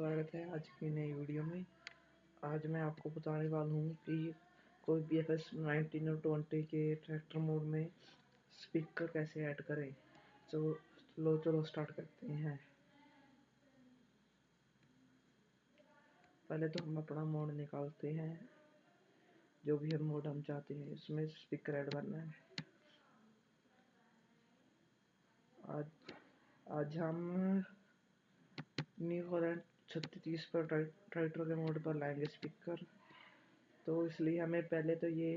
स्वागत है आज की नई वीडियो में। आज मैं आपको बताने वाला हूँ कि कोई भी FS 19 और 20 के ट्रैक्टर मोड में स्पीकर कैसे ऐड करें। चलो स्टार्ट करते हैं। पहले तो हम अपना मोड निकालते हैं, जो भी हम मोड हम चाहते हैं इसमें स्पीकर ऐड करना है। आज हम न्यू हॉलैंड 3630 पर ट्रैक्टर के मोड पर लाएंगे स्पीकर। तो इसलिए हमें पहले तो ये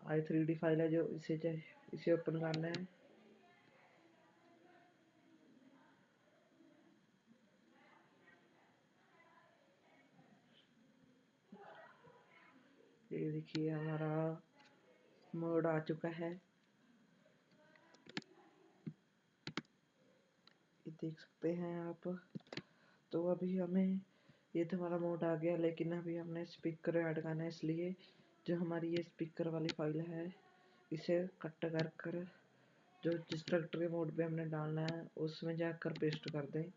i3D फाइल है जो इसे ओपन करना है। ये देखिए हमारा मोड आ चुका है, ये देख सकते हैं आप। तो अभी हमें ये तो हमारा मोड आ गया, लेकिन अभी हमने स्पीकर ऐड करना है। इसलिए जो हमारी ये स्पीकर वाली फाइल है इसे कट कर जो जिस ट्रैक्टर के मोड पे हमने डालना है उसमें जाकर पेस्ट कर दें।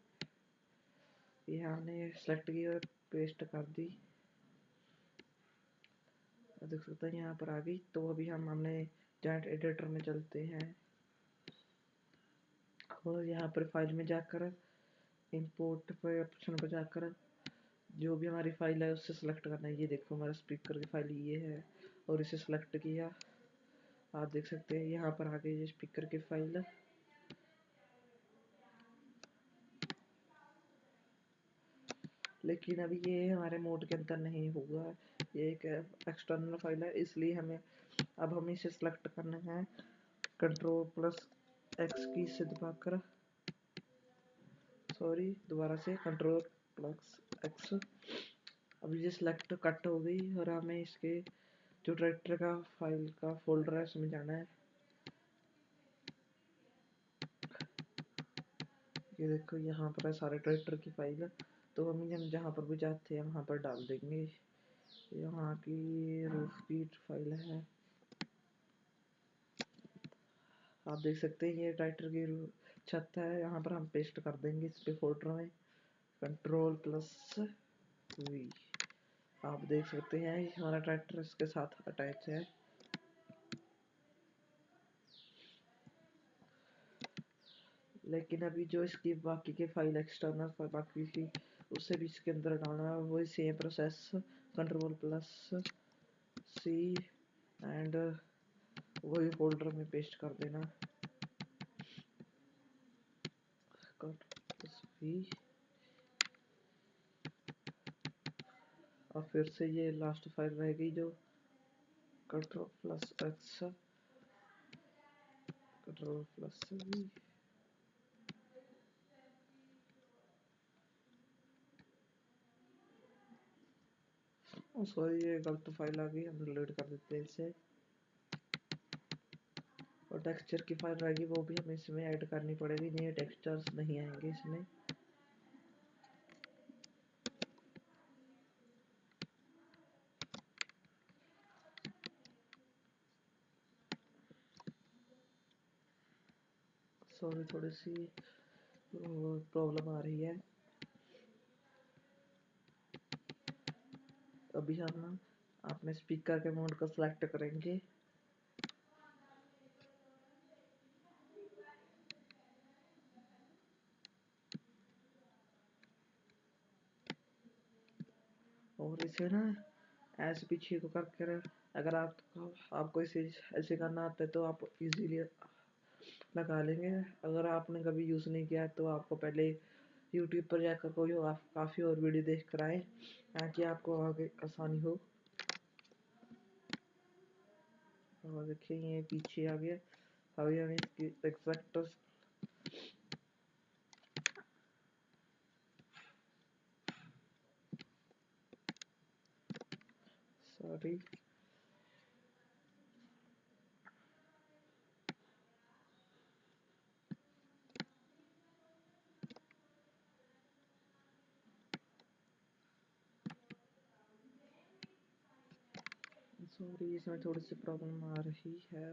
ये हमने सेलेक्ट की और पेस्ट कर दी, देख सकते हैं यहाँ पर आ गई। तो अभी हमने जॉइंट एडिटर में चलते हैं और यहाँ पर फाइल में जाकर इंपोर्ट पर ऑप्शन पर जाकर जो भी हमारी फाइल है उससे सेलेक्ट करना है। ये देखो हमारा स्पीकर की फाइल ये है और इसे सेलेक्ट किया। आप देख सकते हैं यहाँ पर आ गई ये स्पीकर की फाइल। लेकिन अभी ये हमारे मोड के अंदर नहीं होगा, ये एक एक्सटर्नल फाइल है। इसलिए हम इसे सेलेक्ट करना है Ctrl+X की से दबाकर, दोबारा से Ctrl+X। अब ये सेलेक्ट कट हो गई और हमें इसके जो ट्रैक्टर का फाइल का फोल्डर है उसमें जाना है। ये देखो यहाँ पर है सारे ट्रैक्टर की फाइल। तो हम जहाँ पर भी जाते हैं वहाँ पर डाल देंगे। यहाँ की रूफ की फाइल है, आप देख सकते हैं ये ट्रैक्टर की छत है। यहाँ पर हम पेस्ट कर देंगे इस पे फोल्डर में Ctrl+V। आप देख सकते हैं हमारा ट्रैक्टर इसके साथ अटैच है। लेकिन अभी जो इसकी बाकी की फाइल एक्सटर्नल बाकी की उसे भी इसके अंदर डालना है। वही सेम प्रोसेस Ctrl+C एंड वही फोल्डर में पेस्ट कर देना Ctrl+V। और फिर से ये लास्ट फाइल रहेगी जो Ctrl+X Ctrl+V। सॉरी ये गलत फाइल आ गई, हम डिलीट कर देते हैं इसे। और टेक्सचर की फाइल रहेगी वो भी हमें इसमें ऐड करनी पड़ेगी, नए टेक्सचर्स नहीं आएंगे इसमें। सॉरी थोड़ी सी प्रॉब्लम आ रही है। अभी हम अपने स्पीकर के मोड को सिलेक्ट करेंगे। और इसे ना ऐसे पीछे को करके, अगर आपको इसे ऐसे करना आता है तो आप इजीली लगा लेंगे। अगर आपने कभी यूज़ नहीं किया तो आपको पहले यूट्यूब पर जाकर कोई काफ़ी और वीडियो देख कर आए ताकि आपको आगे आसानी हो। और देखिए ये पीछे आ गया। अभी हम इसकी एग्जैक्ट सॉरी इसमें थोड़ी सी प्रॉब्लम आ रही है।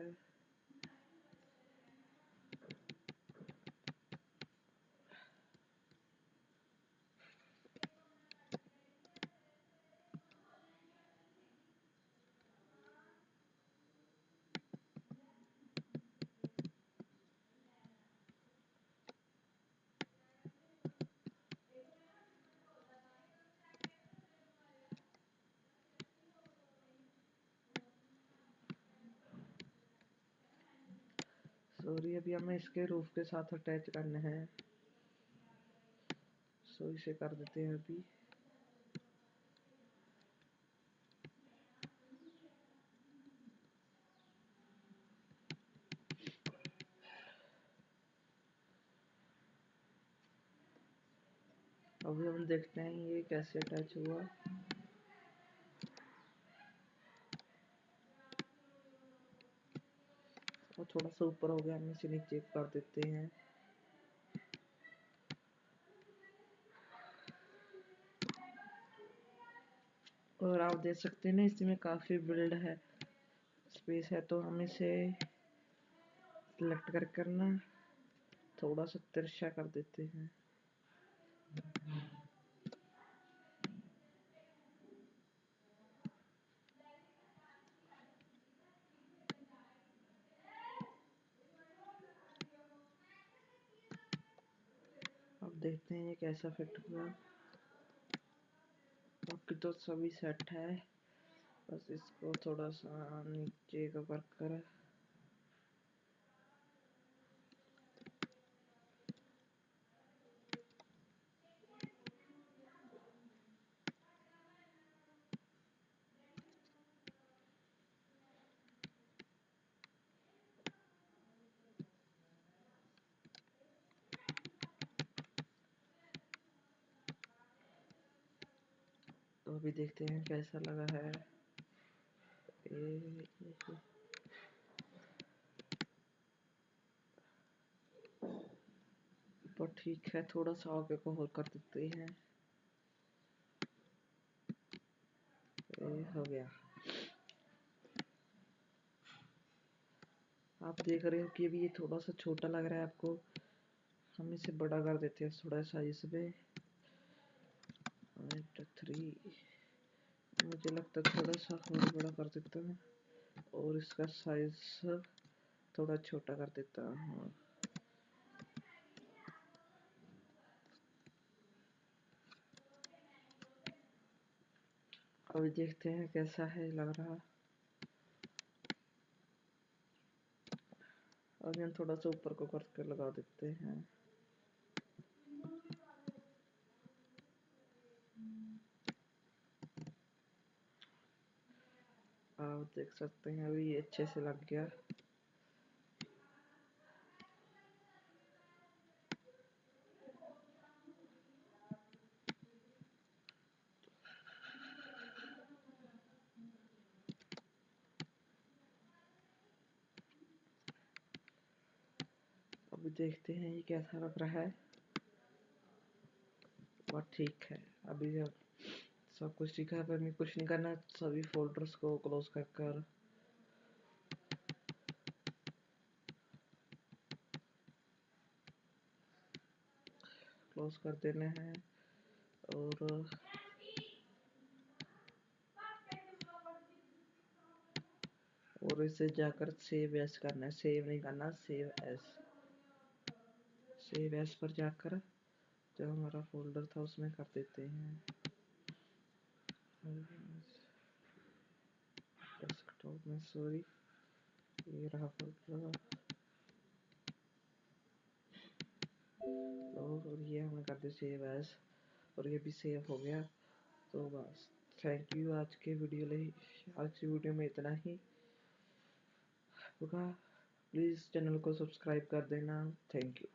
और ये अभी हमें इसके रूफ के साथ अटैच करने हैं, सो इसे कर देते हैं अभी। अभी हम देखते हैं ये कैसे अटैच हुआ। और थोड़ा सा ऊपर हो गया, हम इसे नीचे कर देते हैं। और आप देख सकते हैं ना, इसमें काफी बिल्ड है, स्पेस है, तो हम इसे सिलेक्ट करना थोड़ा सा तिरछा कर देते हैं। अब देखते हैं ये कैसा फिट हुआ। बाकी तो सभी सेट है, बस इसको थोड़ा सा नीचे का कर तो अभी देखते हैं कैसा लगा है। तो ठीक है, थोड़ा सा आगे को और कर देते हैं। हो गया। आप देख रहे हो कि अभी ये थोड़ा सा छोटा लग रहा है आपको, हम इसे बड़ा कर देते हैं थोड़ा साइज में। 3 मुझे लगता है थोड़ा सा और बड़ा कर देता हूँ, और इसका साइज थोड़ा छोटा कर देता हूँ। अभी देखते हैं कैसा है लग रहा। अभी हम थोड़ा सा ऊपर को करके लगा देते हैं। आप देख सकते हैं अभी ये अच्छे से लग गया। अभी देखते हैं ये कैसा लग रहा है। और ठीक है, अभी जब सब कुछ ठीक है, हमें कुछ नहीं करना, सभी फोल्डर्स को क्लोज कर देने हैं। और इसे जाकर सेव एस करना है, सेव नहीं करना, सेव एस पर जाकर जो हमारा फोल्डर था उसमें कर देते हैं। डेस्कटॉप में, सॉरी, ये रहा फोल्डर। और ये हमने कर दिया सेव एस, और ये भी सेव हो गया। तो बस, थैंक यू। आज की वीडियो में इतना ही होगा। प्लीज़ चैनल को सब्सक्राइब कर देना। Thank you.